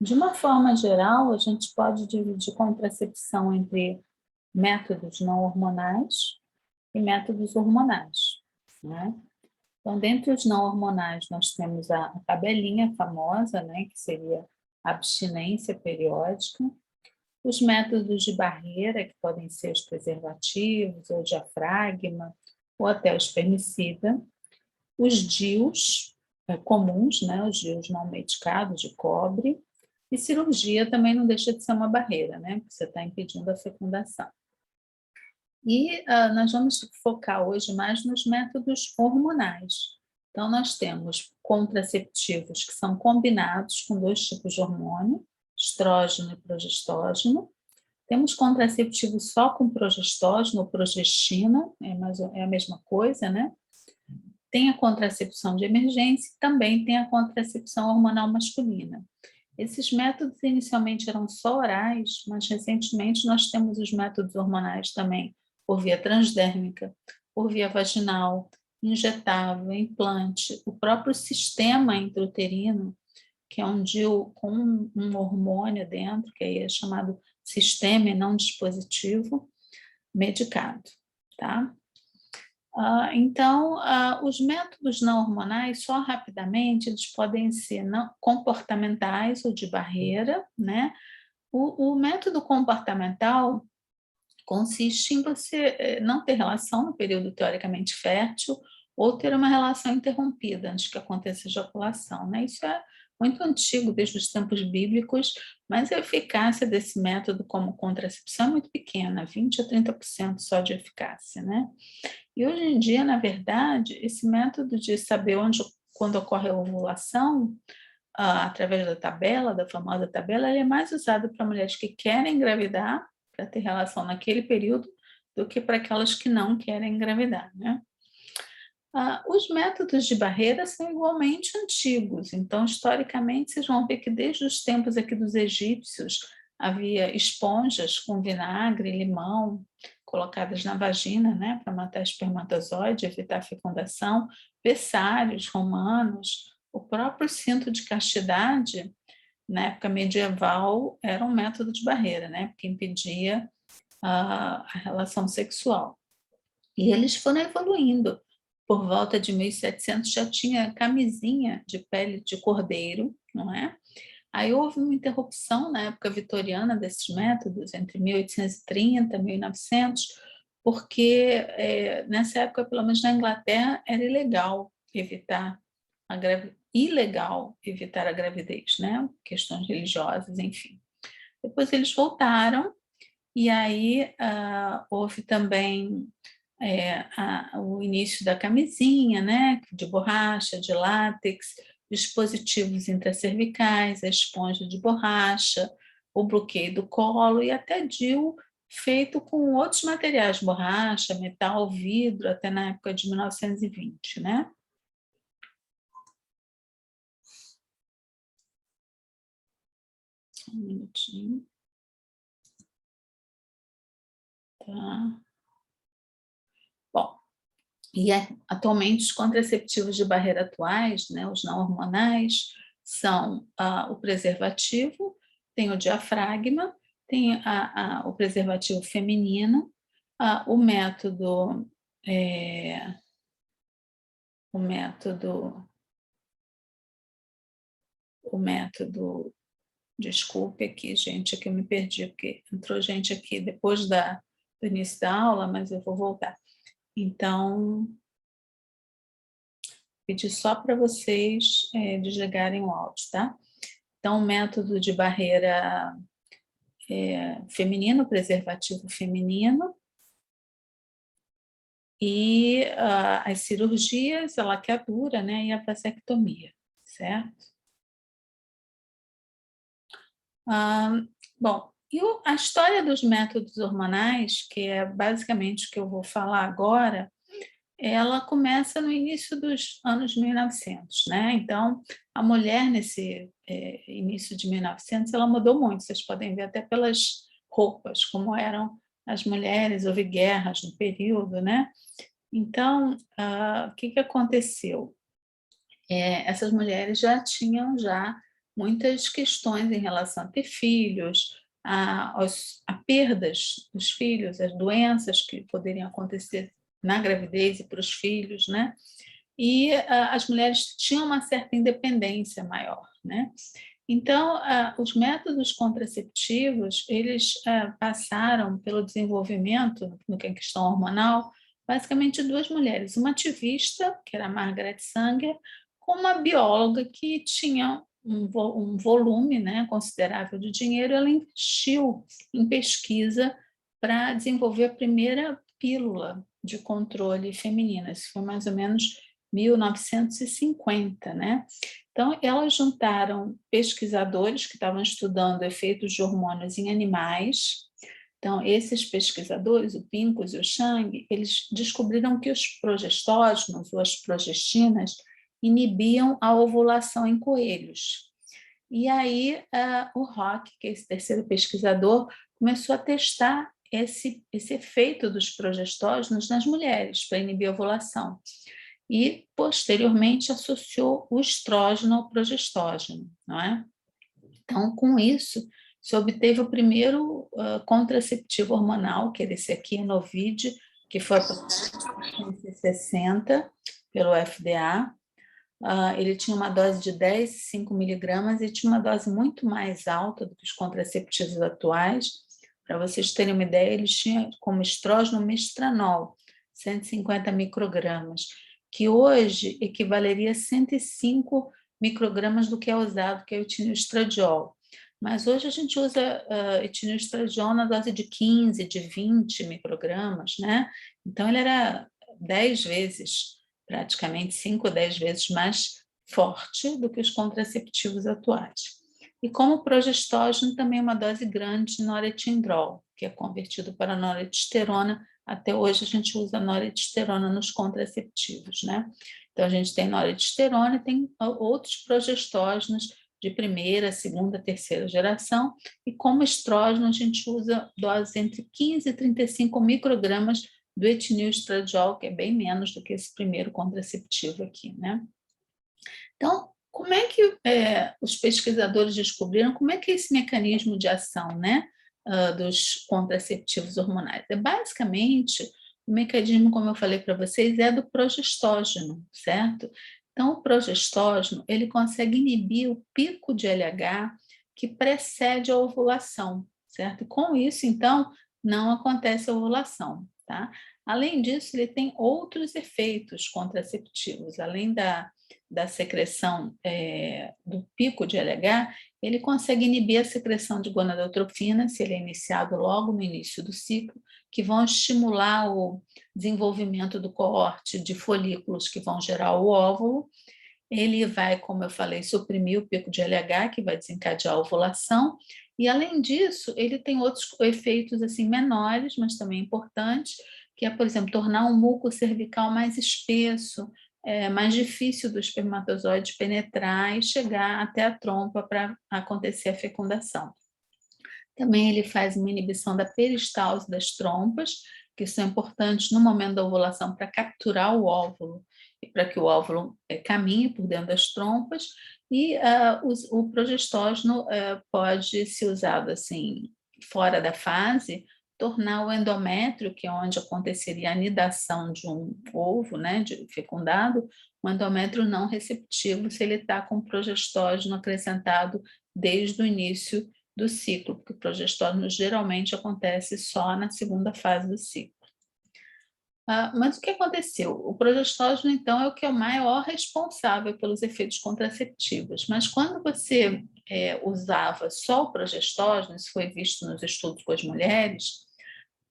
De uma forma geral, a gente pode dividir contracepção entre métodos não hormonais e métodos hormonais, né? Então, dentre os não hormonais, nós temos a tabelinha famosa, né, que seria a abstinência periódica, os métodos de barreira, que podem ser os preservativos, ou diafragma, ou até o espermicida, os DIUs comuns, né, os DIUs não medicados de cobre, e cirurgia também não deixa de ser uma barreira, né, porque você está impedindo a fecundação. E nós vamos focar hoje mais nos métodos hormonais. Então, nós temos contraceptivos que são combinados com 2 tipos de hormônio, estrógeno e progestógeno. Temos contraceptivos só com progestógeno ou progestina, é a mesma coisa, né? Tem a contracepção de emergência e também tem a contracepção hormonal masculina. Esses métodos inicialmente eram só orais, mas recentemente nós temos os métodos hormonais também por via transdérmica, por via vaginal, injetável, implante, o próprio sistema intrauterino, que é um DIU com um hormônio dentro, que aí é chamado sistema e não dispositivo, medicado, tá? Então, os métodos não hormonais, só rapidamente, eles podem ser comportamentais ou de barreira, né? O método comportamental consiste em você não ter relação no período teoricamente fértil ou ter uma relação interrompida antes que aconteça a ejaculação, né? Isso é muito antigo, desde os tempos bíblicos, mas a eficácia desse método como contracepção é muito pequena, 20 a 30% só de eficácia, né? E hoje em dia, na verdade, esse método de saber quando ocorre a ovulação, através da tabela, da famosa tabela, ele é mais usado para mulheres que querem engravidar, para ter relação naquele período, do que para aquelas que não querem engravidar, né? Os métodos de barreira são igualmente antigos, então, historicamente, vocês vão ver que desde os tempos aqui dos egípcios havia esponjas com vinagre e limão colocadas na vagina, né, para matar espermatozoide, evitar a fecundação, vessários romanos, o próprio cinto de castidade, na época medieval, era um método de barreira, né, porque impedia a relação sexual. E eles foram evoluindo. Por volta de 1700 já tinha camisinha de pele de cordeiro, não é? Aí houve uma interrupção na época vitoriana desses métodos, entre 1830 e 1900, porque nessa época, pelo menos na Inglaterra, era ilegal evitar a gravidez, né? Questões religiosas, enfim. Depois eles voltaram, e aí houve também o início da camisinha, né, de borracha, de látex, dispositivos intracervicais, a esponja de borracha, o bloqueio do colo e até DIU feito com outros materiais, borracha, metal, vidro, até na época de 1920, né? Um minutinho. Tá. Bom, e atualmente os contraceptivos de barreira atuais, né, os não hormonais, são o preservativo, tem o diafragma, tem o preservativo feminino, o método, o método, o método, desculpe aqui, gente, aqui eu me perdi, porque entrou gente aqui depois do início da aula, mas eu vou voltar. Então, pedir só para vocês desligarem o áudio, tá? Então, o método de barreira feminino, preservativo feminino, e as cirurgias, a laqueadura, né, e a vasectomia, certo? Bom, e a história dos métodos hormonais, que é basicamente o que eu vou falar agora, ela começa no início dos anos 1900, né? Então, a mulher nesse início de 1900, ela mudou muito, vocês podem ver até pelas roupas, como eram as mulheres, houve guerras no período, né? Então, o que aconteceu? essas mulheres já tinham muitas questões em relação a ter filhos, a perdas dos filhos, as doenças que poderiam acontecer na gravidez e para os filhos, né? E as mulheres tinham uma certa independência maior, né? Então, os métodos contraceptivos, eles passaram pelo desenvolvimento no que é questão hormonal, basicamente duas mulheres, uma ativista, que era a Margaret Sanger, com uma bióloga que tinha um volume, né, considerável de dinheiro. Ela investiu em pesquisa para desenvolver a primeira pílula de controle feminina. Isso foi mais ou menos 1950, né? Então, elas juntaram pesquisadores que estavam estudando efeitos de hormônios em animais. Então, esses pesquisadores, o Pincus e o Chang, eles descobriram que os progestógenos ou as progestinas inibiam a ovulação em coelhos. E aí, o Rock, que é esse terceiro pesquisador, começou a testar esse efeito dos progestógenos nas mulheres para inibir a ovulação. E, posteriormente, associou o estrógeno ao progestógeno, não é? Então, com isso, se obteve o primeiro contraceptivo hormonal, que é esse aqui, Novid, que foi aprovado em 1960 pelo FDA. Ele tinha uma dose de 10 e 5 miligramas e tinha uma dose muito mais alta do que os contraceptivos atuais. Para vocês terem uma ideia, eles tinham como estrógeno mestranol, 150 microgramas, que hoje equivaleria a 105 microgramas do que é usado, que é o etinilestradiol. Mas hoje a gente usa etinilestradiol na dose de 15, de 20 microgramas, né? Então ele era 10 vezes, praticamente 5 ou 10 vezes mais forte do que os contraceptivos atuais. E como o progestógeno, também é uma dose grande de noretindrol, que é convertido para noretesteronas. Até hoje a gente usa noretesteronas nos contraceptivos, né? Então a gente tem noretesteronas e tem outros progestógenos de primeira, segunda, terceira geração, e como estrógeno a gente usa doses entre 15 e 35 microgramas do etinilestradiol, que é bem menos do que esse primeiro contraceptivo aqui, né? Então, como é que os pesquisadores descobriram como é que é esse mecanismo de ação, né, dos contraceptivos hormonais? Basicamente, o mecanismo, como eu falei para vocês, é do progestógeno, certo? Então, o progestógeno, ele consegue inibir o pico de LH que precede a ovulação, certo? E com isso, então, não acontece a ovulação, tá? Além disso, ele tem outros efeitos contraceptivos, além da secreção do pico de LH, ele consegue inibir a secreção de gonadotropina, se ele é iniciado logo no início do ciclo, que vão estimular o desenvolvimento do coorte de folículos que vão gerar o óvulo. Ele vai, como eu falei, suprimir o pico de LH, que vai desencadear a ovulação, e além disso, ele tem outros efeitos assim menores, mas também importantes, que é, por exemplo, tornar o muco cervical mais espesso, mais difícil do espermatozoide penetrar e chegar até a trompa para acontecer a fecundação. Também ele faz uma inibição da peristalse das trompas, que são importantes no momento da ovulação para capturar o óvulo e para que o óvulo caminhe por dentro das trompas. E o progestógeno pode ser usado assim fora da fase, tornar o endométrio, que é onde aconteceria a anidação de um ovo, né, de fecundado, um endométrio não receptivo se ele está com progestógeno acrescentado desde o início do ciclo, porque o progestógeno geralmente acontece só na segunda fase do ciclo. Mas o que aconteceu? O progestógeno, então, é o que é o maior responsável pelos efeitos contraceptivos, mas quando você usava só o progestógeno, isso foi visto nos estudos com as mulheres,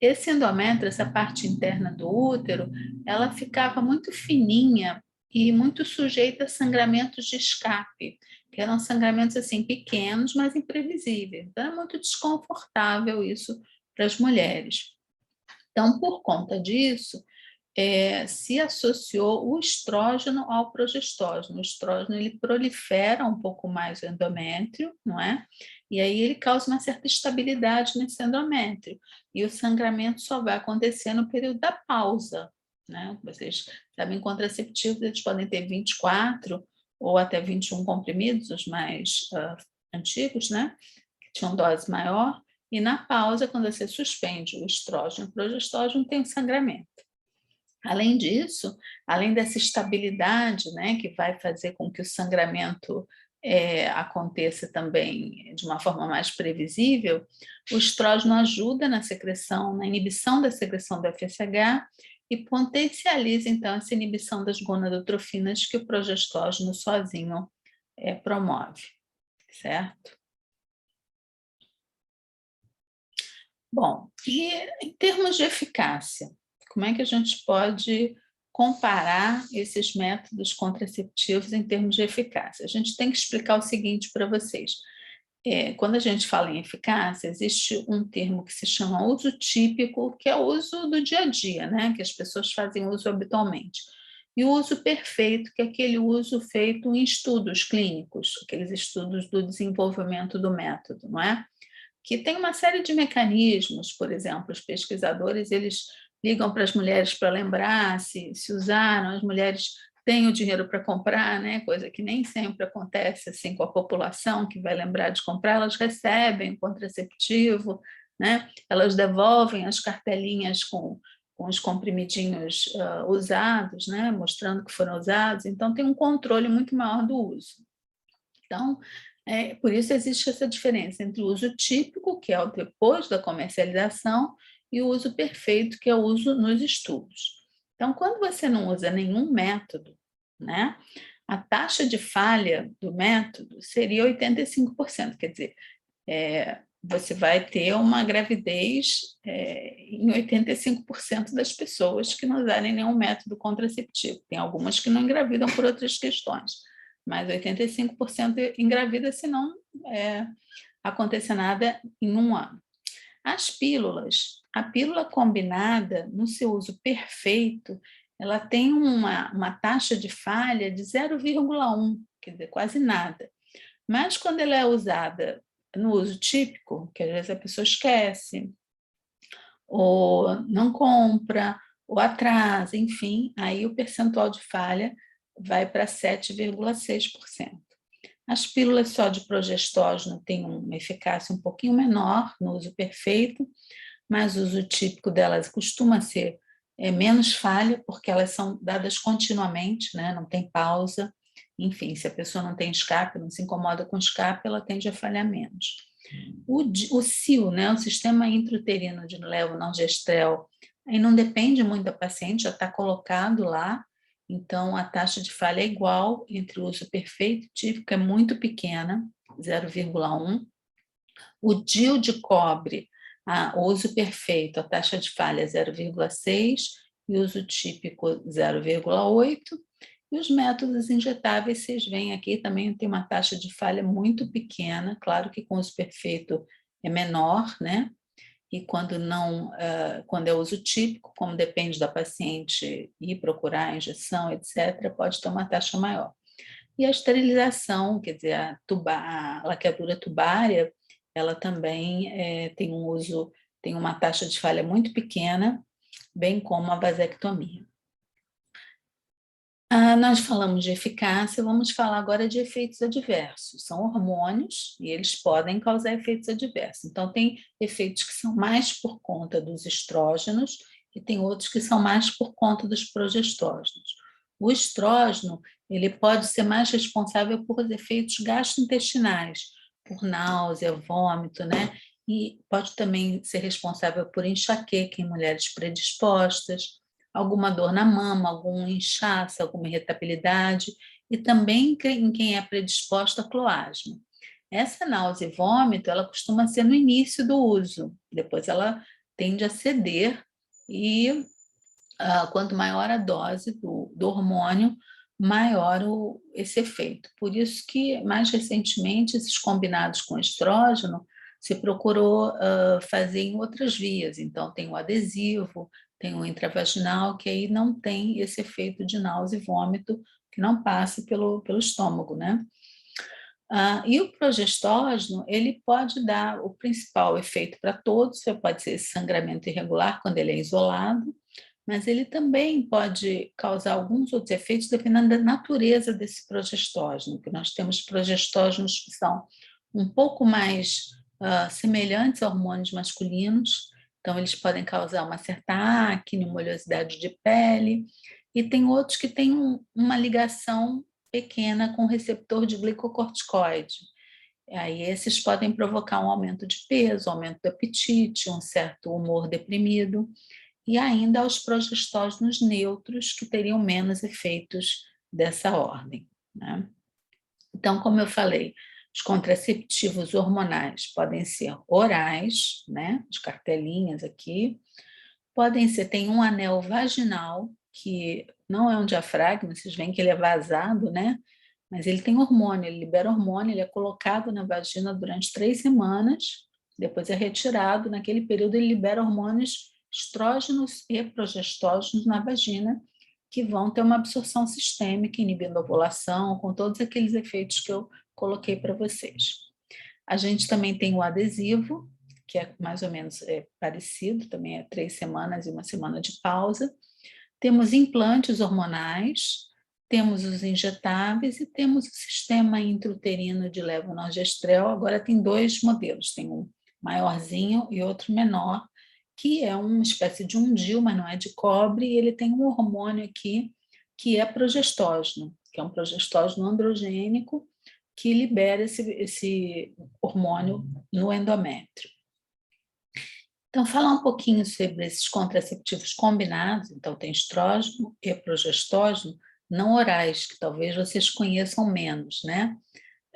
esse endométrio, essa parte interna do útero, ela ficava muito fininha e muito sujeita a sangramentos de escape, que eram sangramentos assim pequenos, mas imprevisíveis. Então, era muito desconfortável isso para as mulheres. Então, por conta disso, se associou o estrógeno ao progestógeno. O estrógeno ele prolifera um pouco mais o endométrio, não é? E aí ele causa uma certa estabilidade nesse endométrio. E o sangramento só vai acontecer no período da pausa, né? Vocês sabem, contraceptivos eles podem ter 24 ou até 21 comprimidos, os mais antigos, né? Que tinham dose maior. E na pausa, quando você suspende o estrógeno e o progestógeno, tem o sangramento. Além disso, além dessa estabilidade, né, que vai fazer com que o sangramento aconteça também de uma forma mais previsível, o estrógeno ajuda na secreção, na inibição da secreção do FSH e potencializa, então, essa inibição das gonadotrofinas que o progestógeno sozinho promove, certo? Bom, e em termos de eficácia, como é que a gente pode comparar esses métodos contraceptivos em termos de eficácia? A gente tem que explicar o seguinte para vocês. Quando a gente fala em eficácia, existe um termo que se chama uso típico, que é o uso do dia a dia, né? Que as pessoas fazem uso habitualmente. E o uso perfeito, que é aquele uso feito em estudos clínicos, aqueles estudos do desenvolvimento do método, não é? Que tem uma série de mecanismos, por exemplo, os pesquisadores eles ligam para as mulheres para lembrar se usaram, as mulheres têm o dinheiro para comprar, né? Coisa que nem sempre acontece assim com a população que vai lembrar de comprar, elas recebem o contraceptivo, né? Elas devolvem as cartelinhas com os comprimidinhos usados, né? Mostrando que foram usados, então tem um controle muito maior do uso. Então, por isso existe essa diferença entre o uso típico, que é o depois da comercialização, e o uso perfeito, que é o uso nos estudos. Então, quando você não usa nenhum método, né, a taxa de falha do método seria 85%, quer dizer, você vai ter uma gravidez em 85% das pessoas que não usarem nenhum método contraceptivo. Tem algumas que não engravidam por outras questões, mas 85% engravida se não acontecer nada em um ano. As pílulas, a pílula combinada, no seu uso perfeito, ela tem uma taxa de falha de 0,1, quer dizer, quase nada. Mas quando ela é usada no uso típico, que às vezes a pessoa esquece, ou não compra, ou atrasa, enfim, aí o percentual de falha vai para 7,6%. As pílulas só de progestógeno têm uma eficácia um pouquinho menor no uso perfeito, mas o uso típico delas costuma ser menos falha, porque elas são dadas continuamente, né? Não tem pausa. Enfim, se a pessoa não tem escape, não se incomoda com escape, ela tende a falhar menos. O SIU, né, o Sistema Intrauterino de Levonorgestrel, aí não depende muito da paciente, já está colocado lá, então a taxa de falha é igual entre o uso perfeito e típico, é muito pequena, 0,1. O DIU de cobre, o uso perfeito, a taxa de falha é 0,6 e o uso típico 0,8. E os métodos injetáveis, vocês veem aqui, também tem uma taxa de falha muito pequena, claro que com uso perfeito é menor, né? E quando não, quando é uso típico, como depende da paciente ir procurar a injeção, etc., pode ter uma taxa maior. E a esterilização, quer dizer, a laqueadura tubária, ela também tem um uso, tem uma taxa de falha muito pequena, bem como a vasectomia. Nós falamos de eficácia, vamos falar agora de efeitos adversos. São hormônios e eles podem causar efeitos adversos. Então, tem efeitos que são mais por conta dos estrógenos e tem outros que são mais por conta dos progestógenos. O estrógeno, ele pode ser mais responsável por efeitos gastrointestinais, por náusea, vômito, né? E pode também ser responsável por enxaqueca em mulheres predispostas, alguma dor na mama, algum inchaço, alguma irritabilidade, e também em quem é predisposto a cloasma. Essa náusea e vômito, ela costuma ser no início do uso, depois ela tende a ceder e quanto maior a dose do hormônio, maior esse efeito. Por isso que, mais recentemente, esses combinados com estrógeno se procurou fazer em outras vias. Então, tem o adesivo, tem o intravaginal, que aí não tem esse efeito de náusea e vômito, que não passa pelo estômago, né? E o progestógeno, ele pode dar o principal efeito para todos, pode ser esse sangramento irregular quando ele é isolado, mas ele também pode causar alguns outros efeitos dependendo da natureza desse progestógeno, que nós temos progestógenos que são um pouco mais semelhantes a hormônios masculinos, então eles podem causar uma certa acne, uma oleosidade de pele, e tem outros que têm uma ligação pequena com o receptor de glicocorticoide. Aí esses podem provocar um aumento de peso, aumento do apetite, um certo humor deprimido, e ainda aos progestógenos neutros, que teriam menos efeitos dessa ordem, né? Então, como eu falei, os contraceptivos hormonais podem ser orais, né? As cartelinhas aqui, podem ser, tem um anel vaginal, que não é um diafragma, vocês veem que ele é vazado, né? Mas ele tem hormônio, ele libera hormônio, ele é colocado na vagina durante 3 semanas, depois é retirado. Naquele período, ele libera hormônios estrógenos e progestógenos na vagina, que vão ter uma absorção sistêmica, inibindo a ovulação, com todos aqueles efeitos que eu coloquei para vocês. A gente também tem o adesivo, que é mais ou menos parecido, também é 3 semanas e 1 semana de pausa. Temos implantes hormonais, temos os injetáveis e temos o sistema intrauterino de levonorgestrel. Agora tem 2 modelos, tem um maiorzinho e outro menor, que é uma espécie de um DIU, mas não é de cobre, e ele tem um hormônio aqui que é progestógeno, que é um progestógeno androgênico que libera esse hormônio no endométrio. Então, falar um pouquinho sobre esses contraceptivos combinados, então tem estrógeno e progestógeno, não orais, que talvez vocês conheçam menos, né?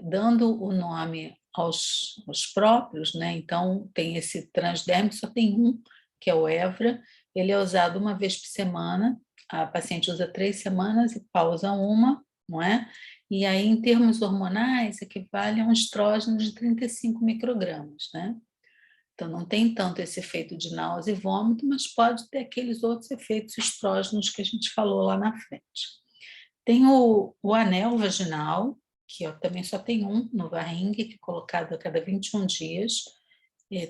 Dando o nome aos próprios, né? Então, tem esse transdérmico, só tem um, que é o Evra, ele é usado uma vez por semana, a paciente usa 3 semanas e pausa uma, não é? E aí, em termos hormonais, equivale a um estrógeno de 35 microgramas, né? Então, não tem tanto esse efeito de náusea e vômito, mas pode ter aqueles outros efeitos estrógenos que a gente falou lá na frente. Tem o anel vaginal, que também só tem um no Varring, que é colocado a cada 21 dias.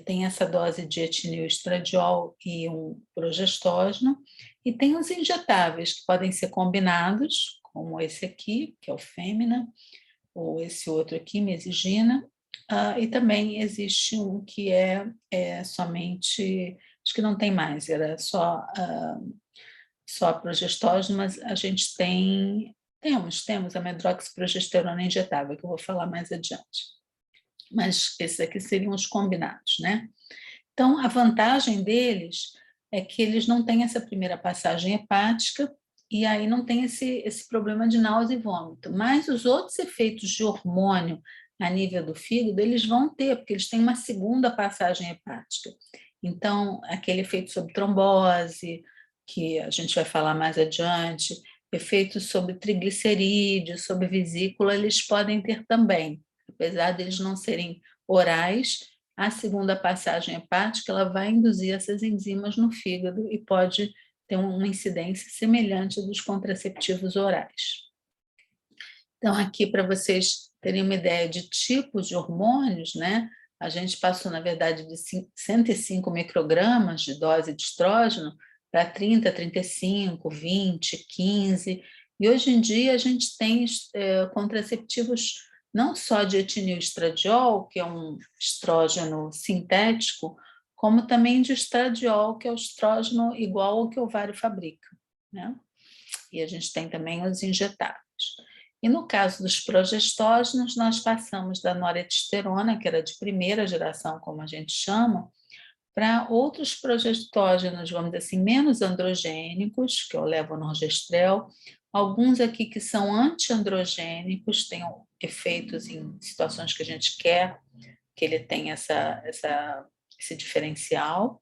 Tem essa dose de etinil estradiol e um progestógeno. E tem os injetáveis, que podem ser combinados, como esse aqui, que é o Fêmina, ou esse outro aqui, Mesigina. E também existe um que é somente, acho que não tem mais, era só progestógeno, mas a gente temos a medroxiprogesterona injetável, que eu vou falar mais adiante. Mas esses aqui seriam os combinados, né? Então, a vantagem deles é que eles não têm essa primeira passagem hepática e aí não tem esse problema de náusea e vômito. Mas os outros efeitos de hormônio a nível do fígado, eles vão ter, porque eles têm uma segunda passagem hepática. Então, aquele efeito sobre trombose, que a gente vai falar mais adiante, efeitos sobre triglicerídeos, sobre vesícula, eles podem ter também. Apesar deles não serem orais, a segunda passagem hepática ela vai induzir essas enzimas no fígado e pode ter uma incidência semelhante dos contraceptivos orais. Então, aqui para vocês terem uma ideia de tipos de hormônios, né? A gente passou, na verdade, de 105 microgramas de dose de estrógeno para 30, 35, 20, 15. E hoje em dia a gente tem contraceptivos não só de etinil estradiol, que é um estrógeno sintético, como também de estradiol, que é o estrógeno igual ao que o ovário fabrica, né? E a gente tem também os injetáveis. E no caso dos progestógenos, nós passamos da noretesterona, que era de primeira geração, como a gente chama, para outros progestógenos, vamos dizer assim, menos androgênicos, que é o levonorgestrel, alguns aqui que são antiandrogênicos, têm efeitos em situações que a gente quer que ele tenha esse diferencial,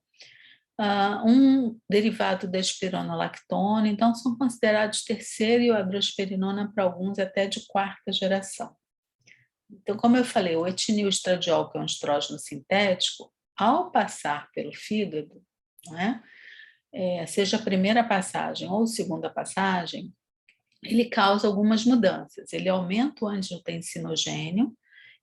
um derivado da espironolactona, então são considerados terceira e a drosperinona para alguns até de 4ª geração. Então, como eu falei, o etinil estradiol, que é um estrógeno sintético, ao passar pelo fígado, né, seja a primeira passagem ou segunda passagem, ele causa algumas mudanças. Ele aumenta o angiotensinogênio,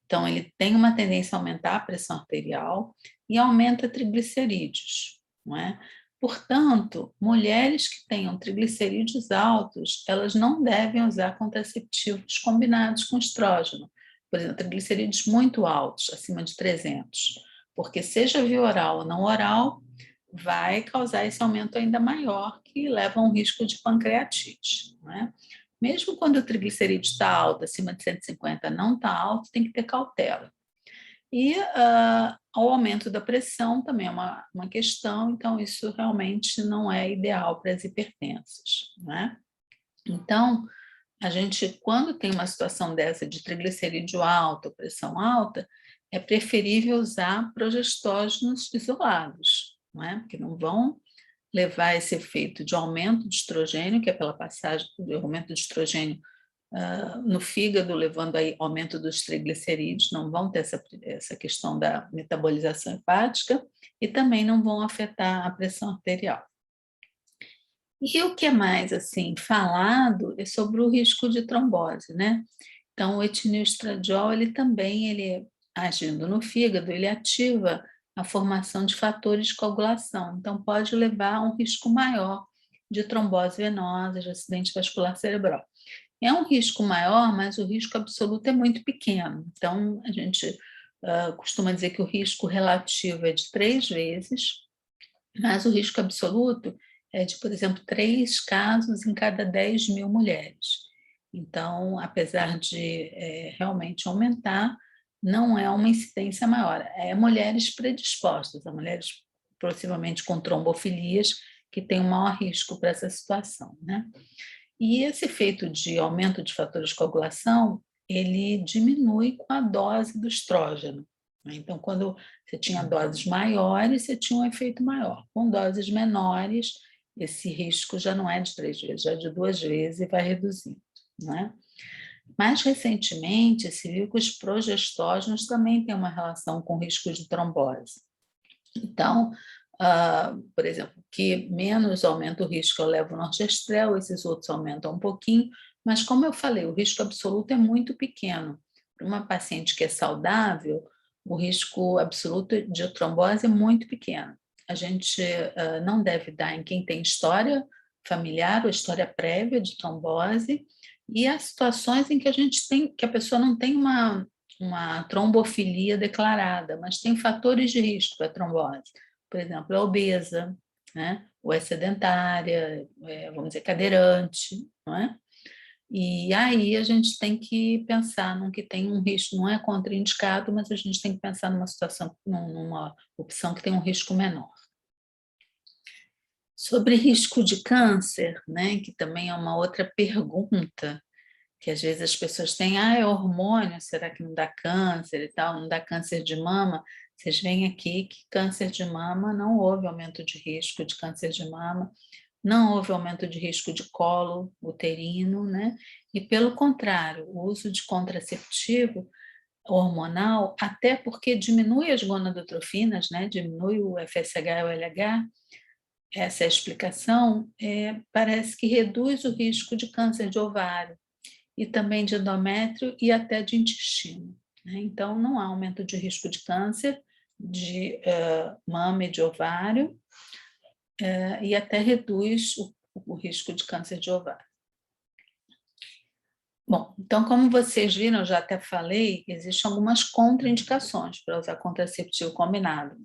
então ele tem uma tendência a aumentar a pressão arterial e aumenta triglicerídeos, não é? Portanto, mulheres que tenham triglicerídeos altos, elas não devem usar contraceptivos combinados com estrógeno. Por exemplo, triglicerídeos muito altos, acima de 300, porque seja via oral ou não oral, vai causar esse aumento ainda maior, que leva a um risco de pancreatite, não é? Mesmo quando o triglicerídeo está alto, acima de 150 não está alto, tem que ter cautela. E o aumento da pressão também é uma questão, então isso realmente não é ideal para as hipertensas, né? Então, a gente, quando tem uma situação dessa de triglicerídeo alto, pressão alta, é preferível usar progestógenos isolados, não é? Porque não vão levar esse efeito de aumento de estrogênio, que é pela passagem do aumento de estrogênio no fígado, levando aí aumento dos triglicerídeos, não vão ter essa questão da metabolização hepática e também não vão afetar a pressão arterial. E o que é mais assim falado é sobre o risco de trombose, né? Então, o etilneestradiol, ele agindo no fígado, ele ativa a formação de fatores de coagulação, então pode levar a um risco maior de trombose venosa, de acidente vascular cerebral. É um risco maior, mas o risco absoluto é muito pequeno. Então, a gente costuma dizer que o risco relativo é de 3 vezes, mas o risco absoluto é de, por exemplo, 3 casos em cada 10 mil mulheres. Então, apesar de realmente aumentar, não é uma incidência maior. É mulheres predispostas, a mulheres possivelmente com trombofilias, que têm um maior risco para essa situação, né? E esse efeito de aumento de fatores de coagulação, ele diminui com a dose do estrógeno, né? Então, quando você tinha doses maiores, você tinha um efeito maior. Com doses menores, esse risco já não é de 3 vezes, já é de 2 vezes e vai reduzindo, né? Mais recentemente, se viu que os progestógenos também têm uma relação com o risco de trombose. Então, por exemplo, que menos aumenta o risco, eu levo o norgestrel, esses outros aumentam um pouquinho, mas como eu falei, o risco absoluto é muito pequeno. Para uma paciente que é saudável, o risco absoluto de trombose é muito pequeno. A gente não deve dar em quem tem história familiar ou história prévia de trombose, e há situações em que que a pessoa não tem uma trombofilia declarada, mas tem fatores de risco para trombose. Por exemplo, é obesa, né? Ou é sedentária, vamos dizer, cadeirante, não é? E aí a gente tem que pensar num que tem um risco, não é contraindicado, mas a gente tem que pensar numa situação, numa opção que tem um risco menor. Sobre risco de câncer, né, que também é uma outra pergunta, que às vezes as pessoas têm, é hormônio, será que não dá câncer e tal, não dá câncer de mama? Vocês veem aqui que câncer de mama não houve aumento de risco de câncer de mama, não houve aumento de risco de colo uterino, né? E pelo contrário, o uso de contraceptivo hormonal, até porque diminui as gonadotrofinas, né? Diminui o FSH e o LH, essa é a explicação, parece que reduz o risco de câncer de ovário e também de endométrio e até de intestino, né? Então, não há aumento de risco de câncer de mama e de ovário, e até reduz o risco de câncer de ovário. Bom, então, como vocês viram, eu já até falei, existem algumas contraindicações para usar contraceptivo combinado.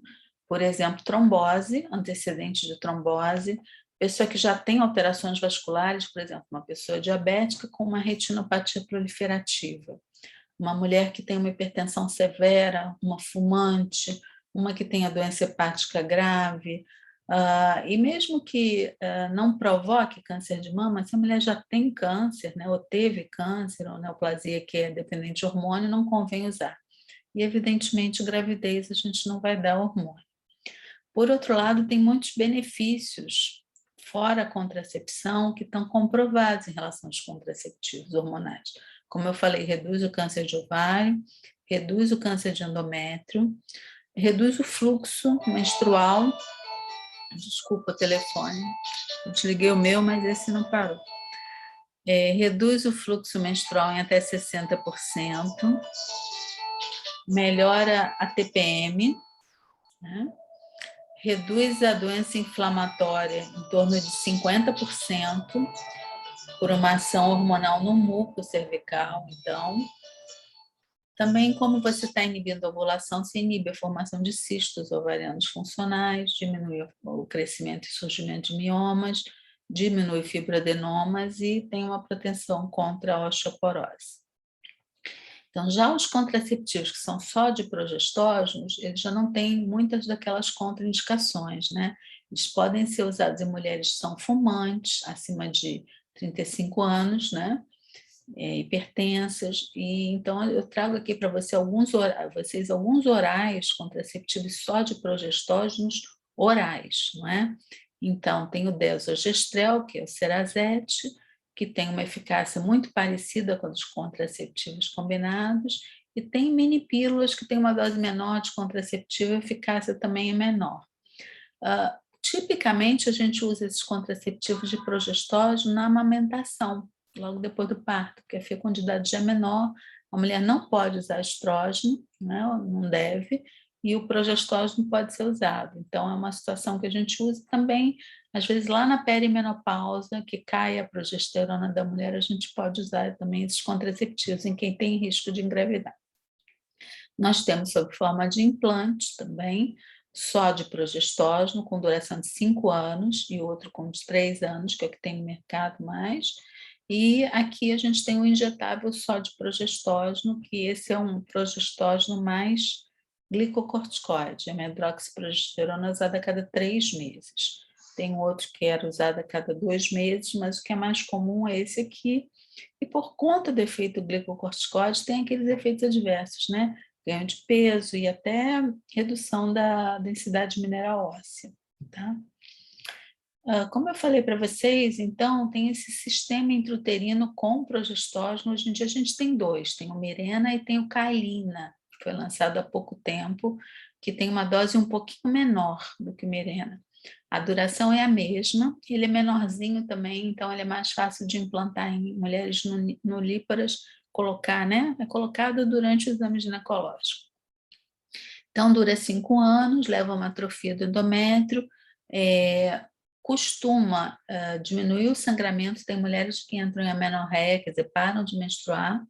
Por exemplo, trombose, antecedente de trombose, pessoa que já tem alterações vasculares, por exemplo, uma pessoa diabética com uma retinopatia proliferativa, uma mulher que tem uma hipertensão severa, uma fumante, uma que tenha doença hepática grave, e mesmo que não provoque câncer de mama, se a mulher já tem câncer, né, ou teve câncer, ou neoplasia que é dependente de hormônio, não convém usar. E, evidentemente, gravidez a gente não vai dar hormônio. Por outro lado, tem muitos benefícios fora a contracepção que estão comprovados em relação aos contraceptivos hormonais. Como eu falei, reduz o câncer de ovário, reduz o câncer de endométrio, reduz o fluxo menstrual. Desculpa o telefone, eu desliguei o meu, mas esse não parou. Reduz o fluxo menstrual em até 60%, melhora a TPM, né? reduz a doença inflamatória em torno de 50% por uma ação hormonal no muco cervical. Então, também como você está inibindo a ovulação, se inibe a formação de cistos ovarianos funcionais, diminui o crescimento e surgimento de miomas, diminui fibroadenomas e tem uma proteção contra a osteoporose. Então, já os contraceptivos que são só de progestógenos, eles já não têm muitas daquelas contraindicações, né? Eles podem ser usados em mulheres que são fumantes, acima de 35 anos, né? Hipertensas, e então eu trago aqui para vocês alguns orais contraceptivos só de progestógenos orais, não é? Então, tem o Desogestrel, que é o Cerazette, que tem uma eficácia muito parecida com a dos contraceptivos combinados, e tem mini pílulas que tem uma dose menor de contraceptivo e a eficácia também é menor. Tipicamente, a gente usa esses contraceptivos de progestógeno na amamentação, logo depois do parto, porque a fecundidade já é menor, a mulher não pode usar estrógeno, né, não deve, e o progestógeno pode ser usado. Então, é uma situação que a gente usa também, às vezes lá na perimenopausa, que cai a progesterona da mulher, a gente pode usar também esses contraceptivos em quem tem risco de engravidar. Nós temos sob forma de implante também, só de progestógeno, com duração de 5 anos, e outro com de 3 anos, que é o que tem no mercado mais. E aqui a gente tem um injetável só de progestógeno, que esse é um progestógeno mais glicocorticoide, a medroxiprogesterona usada a cada 3 meses. Tem outro que era usado a cada 2 meses, mas o que é mais comum é esse aqui. E por conta do efeito glicocorticoide, tem aqueles efeitos adversos, né? Ganho de peso e até redução da densidade mineral óssea, tá? Como eu falei para vocês, então, tem esse sistema intrauterino com progestógeno. Hoje em dia a gente tem dois, tem o Mirena e tem o Kyleena, que foi lançado há pouco tempo, que tem uma dose um pouquinho menor do que o Mirena. A duração é a mesma, ele é menorzinho também, então ele é mais fácil de implantar em mulheres nulíparas, colocar, né? É colocado durante o exame ginecológico. Então, dura 5 anos, leva a uma atrofia do endométrio, costuma diminuir o sangramento. Tem mulheres que entram em amenorreia, quer dizer, param de menstruar.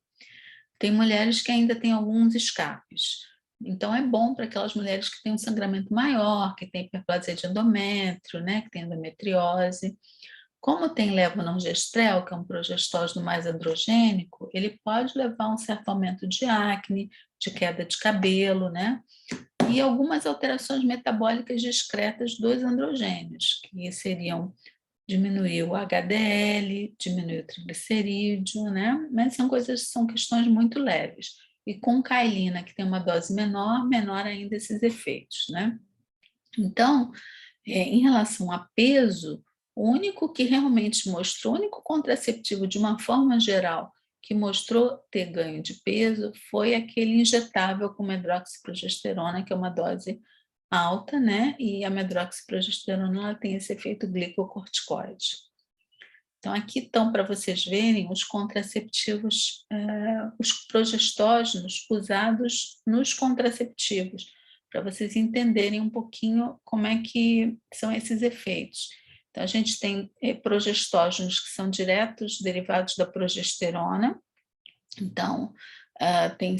Tem mulheres que ainda têm alguns escapes. Então, é bom para aquelas mulheres que têm um sangramento maior, que têm hiperplasia de endométrio, né, que têm endometriose. Como tem levonorgestrel, que é um progestógeno mais androgênico, ele pode levar a um certo aumento de acne, de queda de cabelo, né? E algumas alterações metabólicas discretas dos androgênios, que seriam diminuir o HDL, diminuir o triglicerídeo, né? Mas são questões muito leves. E com Kyleena, que tem uma dose menor, menor ainda esses efeitos, né? Então, em relação a peso, o único que realmente mostrou, o único contraceptivo de uma forma geral que mostrou ter ganho de peso foi aquele injetável com medroxiprogesterona, que é uma dose alta, né? E a medroxiprogesterona ela tem esse efeito glicocorticoide. Então, aqui estão para vocês verem os contraceptivos, os progestógenos usados nos contraceptivos, para vocês entenderem um pouquinho como é que são esses efeitos. Então, a gente tem progestógenos que são diretos derivados da progesterona, então,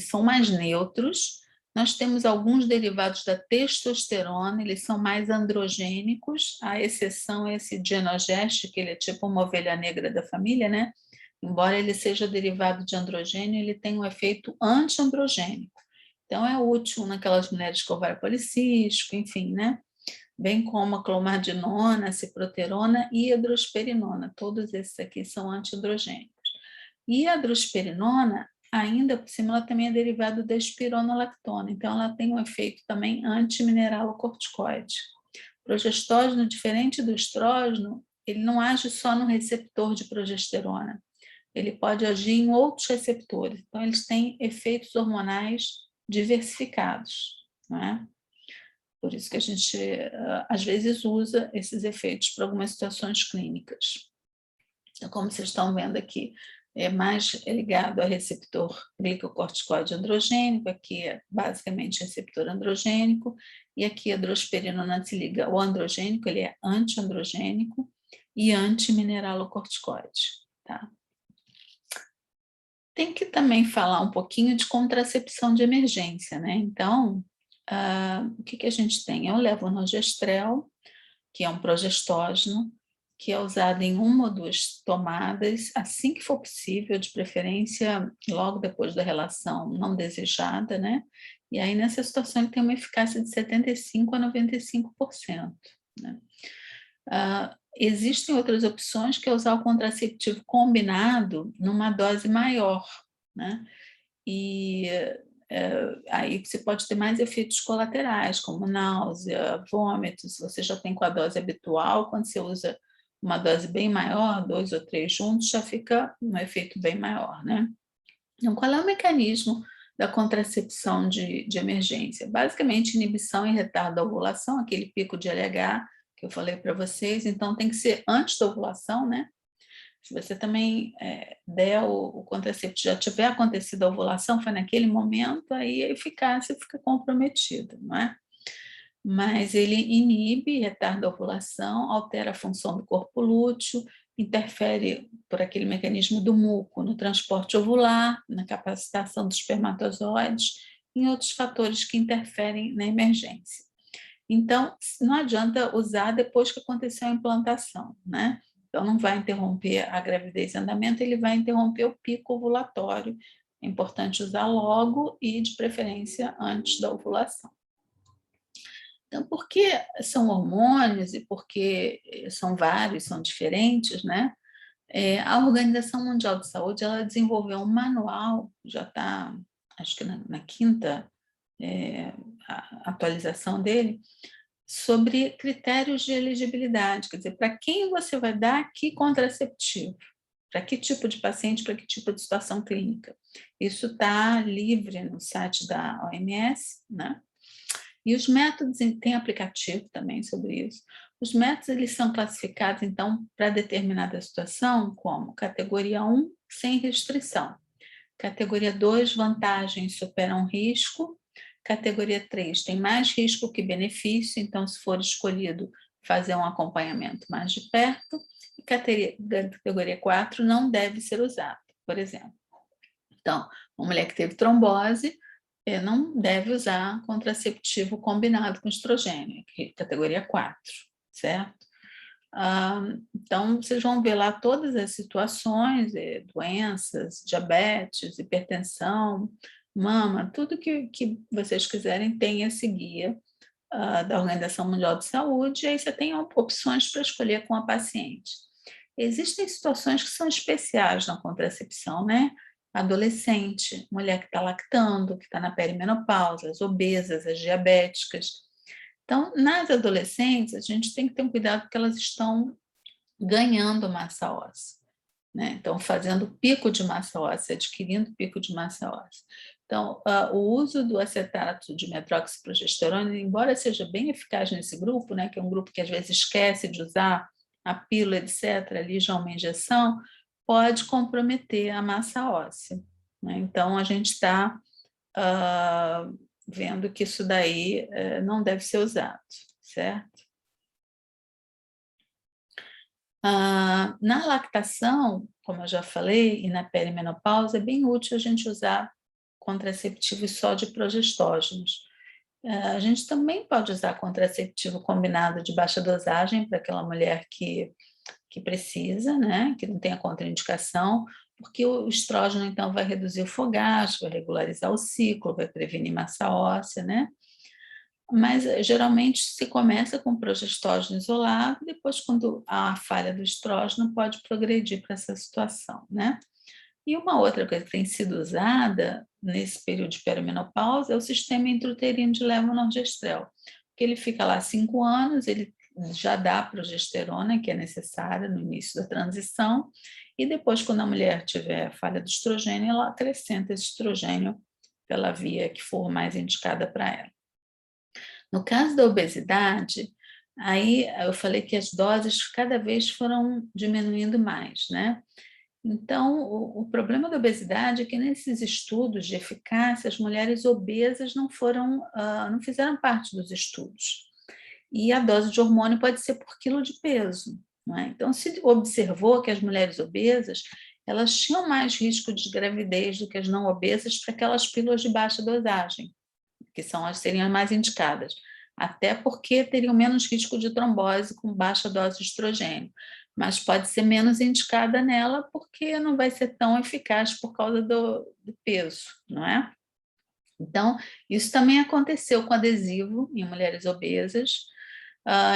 são mais neutros. Nós temos alguns derivados da testosterona, eles são mais androgênicos, a exceção é esse Genogest, que ele é tipo uma ovelha negra da família, né? Embora ele seja derivado de androgênio, ele tem um efeito anti-androgênico. Então, é útil naquelas mulheres com ovário policístico, enfim, né? Bem como a clomardinona, a ciproterona e a drosperinona. Todos esses aqui são anti-androgênicos. E a drosperinona, ainda por cima, ela também é derivada da espironolactona, então ela tem um efeito também antimineralocorticoide. O progestógeno, diferente do estrógeno, ele não age só no receptor de progesterona, ele pode agir em outros receptores, então eles têm efeitos hormonais diversificados, não é? Por isso que a gente, às vezes, usa esses efeitos para algumas situações clínicas. Então, como vocês estão vendo aqui, é mais ligado ao receptor glicocorticoide androgênico, aqui é basicamente receptor androgênico, e aqui a drospirenona não se liga ao androgênico, ele é antiandrogênico e antimineralocorticoide, tá? Tem que também falar um pouquinho de contracepção de emergência, né? Então, o que a gente tem? É o levonorgestrel, que é um progestógeno, que é usado em 1 ou 2 tomadas, assim que for possível, de preferência logo depois da relação não desejada, né? E aí, nessa situação, ele tem uma eficácia de 75% a 95%. Né? Existem outras opções, que é usar o contraceptivo combinado numa dose maior, né? E aí você pode ter mais efeitos colaterais, como náusea, vômito, se você já tem com a dose habitual, quando você usa uma dose bem maior, 2 ou 3 juntos, já fica um efeito bem maior, né? Então, qual é o mecanismo da contracepção de emergência? Basicamente, inibição e retardo da ovulação, aquele pico de LH que eu falei para vocês, então tem que ser antes da ovulação, né? Se você também der o contraceptivo, já tiver acontecido a ovulação, foi naquele momento, aí a eficácia fica comprometida, não é? Mas ele inibe, retarda a ovulação, altera a função do corpo lúteo, interfere por aquele mecanismo do muco no transporte ovular, na capacitação dos espermatozoides, em outros fatores que interferem na emergência. Então, não adianta usar depois que aconteceu a implantação, né? Então, não vai interromper a gravidez em andamento, ele vai interromper o pico ovulatório. É importante usar logo e, de preferência, antes da ovulação. Então, porque são hormônios e porque são vários, são diferentes, né? A Organização Mundial de Saúde ela desenvolveu um manual, já está, acho que na quinta atualização dele, sobre critérios de elegibilidade, quer dizer, para quem você vai dar que contraceptivo, para que tipo de paciente, para que tipo de situação clínica. Isso está livre no site da OMS, né? E os métodos, tem aplicativo também sobre isso. Os métodos eles são classificados, então, para determinada situação, como categoria 1, sem restrição. Categoria 2, vantagens superam risco. Categoria 3, tem mais risco que benefício, então, se for escolhido, fazer um acompanhamento mais de perto. E categoria 4, não deve ser usado, por exemplo. Então, uma mulher que teve trombose, não deve usar contraceptivo combinado com estrogênio, categoria 4, certo? Então, vocês vão ver lá todas as situações, doenças, diabetes, hipertensão, mama, tudo que vocês quiserem tem esse guia da Organização Mundial de Saúde, e aí você tem opções para escolher com a paciente. Existem situações que são especiais na contracepção, né? Adolescente, mulher que está lactando, que está na perimenopausa, as obesas, as diabéticas. Então, nas adolescentes, a gente tem que ter um cuidado porque elas estão ganhando massa óssea, né? Então, fazendo pico de massa óssea, adquirindo pico de massa óssea. Então, o uso do acetato de metroxiprogesterona, embora seja bem eficaz nesse grupo, né, que é um grupo que às vezes esquece de usar a pílula, etc., ali já uma injeção, pode comprometer a massa óssea, né? Então, a gente está vendo que isso daí não deve ser usado, certo? Na lactação, como eu já falei, e na perimenopausa, é bem útil a gente usar contraceptivos só de progestógenos. A gente também pode usar contraceptivo combinado de baixa dosagem para aquela mulher que precisa, né, que não tem a contraindicação, porque o estrógeno, então, vai reduzir o fogacho, vai regularizar o ciclo, vai prevenir massa óssea, né? Mas geralmente se começa com progestógeno isolado, depois, quando há a falha do estrógeno, pode progredir para essa situação, né? E uma outra coisa que tem sido usada nesse período de perimenopausa é o sistema intrauterino de levonorgestrel, que ele fica lá 5 anos, ele já dá a progesterona que é necessária no início da transição, e depois, quando a mulher tiver falha do estrogênio, ela acrescenta esse estrogênio pela via que for mais indicada para ela. No caso da obesidade, aí eu falei que as doses cada vez foram diminuindo mais, né? Então, o problema da obesidade é que nesses estudos de eficácia, as mulheres obesas não fizeram parte dos estudos. E a dose de hormônio pode ser por quilo de peso, não é? Então, se observou que as mulheres obesas, elas tinham mais risco de gravidez do que as não obesas para aquelas pílulas de baixa dosagem, que seriam as mais indicadas, até porque teriam menos risco de trombose com baixa dose de estrogênio, mas pode ser menos indicada nela porque não vai ser tão eficaz por causa do peso, não é? Então, isso também aconteceu com adesivo em mulheres obesas.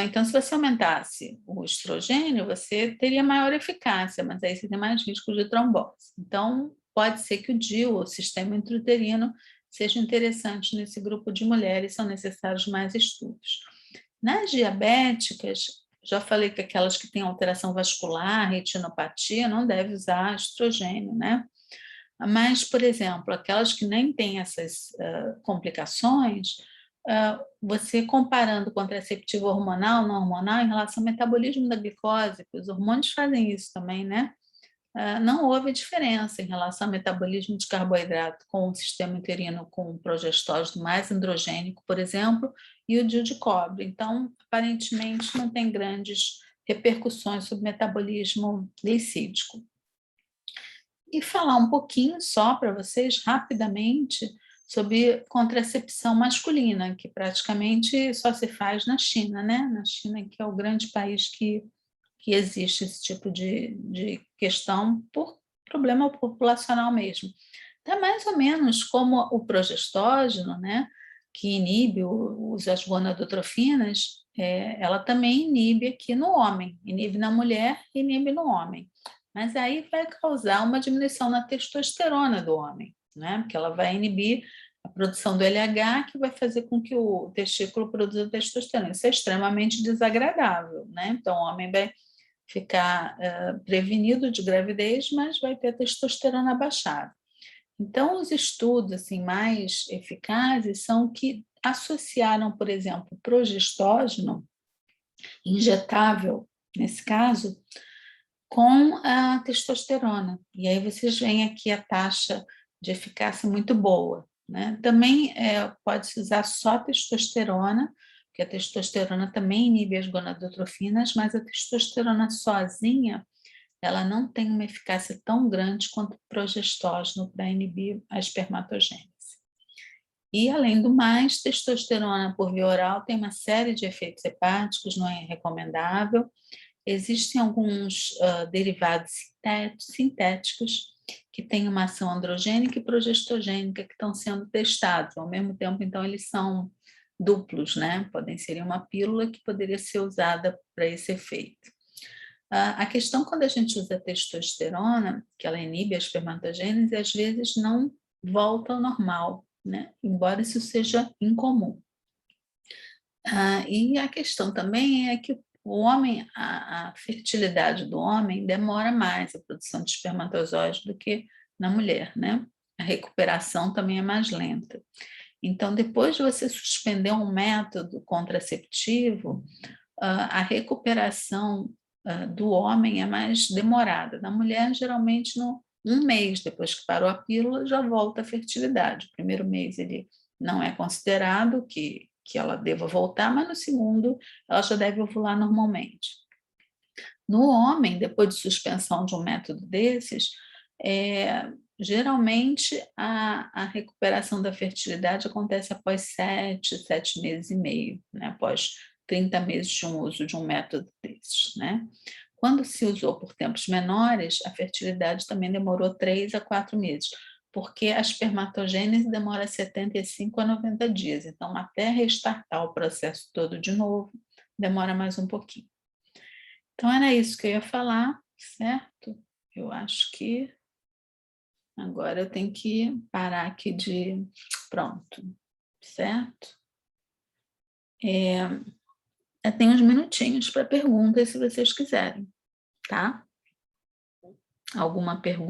Então, se você aumentasse o estrogênio, você teria maior eficácia, mas aí você tem mais risco de trombose. Então, pode ser que o DIU, o sistema intrauterino, seja interessante nesse grupo de mulheres, são necessários mais estudos. Nas diabéticas, já falei que aquelas que têm alteração vascular, retinopatia, não deve usar estrogênio, né? Mas, por exemplo, aquelas que nem têm essas complicações, você comparando contraceptivo hormonal, não hormonal, em relação ao metabolismo da glicose, que os hormônios fazem isso também, né? Não houve diferença em relação ao metabolismo de carboidrato com o sistema uterino com o progestógeno mais androgênico, por exemplo, e o DIU de cobre. Então, aparentemente, não tem grandes repercussões sobre o metabolismo glicídico. E falar um pouquinho só para vocês, rapidamente, sobre contracepção masculina, que praticamente só se faz na China, né? Na China, que é o grande país que existe esse tipo de questão por problema populacional mesmo. Então, mais ou menos como o progestógeno, né? Que inibe as gonadotrofinas, ela também inibe aqui no homem, inibe na mulher, inibe no homem. Mas aí vai causar uma diminuição na testosterona do homem, né? Porque ela vai inibir a produção do LH, que vai fazer com que o testículo produza testosterona. Isso é extremamente desagradável, né? Então, o homem vai ficar prevenido de gravidez, mas vai ter testosterona baixada. Então, os estudos assim, mais eficazes são que associaram, por exemplo, progestógeno injetável, nesse caso, com a testosterona. E aí vocês veem aqui a taxa de eficácia muito boa, né? Também pode-se usar só testosterona, porque a testosterona também inibe as gonadotrofinas, mas a testosterona sozinha, ela não tem uma eficácia tão grande quanto o progestógeno para inibir a espermatogênese. E, além do mais, testosterona por via oral tem uma série de efeitos hepáticos, não é recomendável. Existem alguns derivados sintéticos que têm uma ação androgênica e progestogênica que estão sendo testados. Ao mesmo tempo, então, eles são duplos, né? Podem ser uma pílula que poderia ser usada para esse efeito. A questão quando a gente usa testosterona, que ela inibe a espermatogênese, às vezes não volta ao normal, né? Embora isso seja incomum. E a questão também é que o homem, a fertilidade do homem demora mais a produção de espermatozoides do que na mulher, né? A recuperação também é mais lenta. Então, depois de você suspender um método contraceptivo, a recuperação do homem é mais demorada. Na mulher, geralmente, um mês depois que parou a pílula, já volta a fertilidade. O primeiro mês ele não é considerado que ela deva voltar, mas no segundo ela já deve ovular normalmente. No homem, depois de suspensão de um método desses, geralmente a recuperação da fertilidade acontece após 7 meses e meio, né? Após 30 meses de um uso de um método desses, né? Quando se usou por tempos menores, a fertilidade também demorou 3 a 4 meses, porque a espermatogênese demora 75 a 90 dias. Então, até restartar o processo todo de novo, demora mais um pouquinho. Então, era isso que eu ia falar, certo? Eu acho que agora eu tenho que parar aqui de... Pronto, certo? Eu tenho uns minutinhos para perguntas, se vocês quiserem, tá? Alguma pergunta?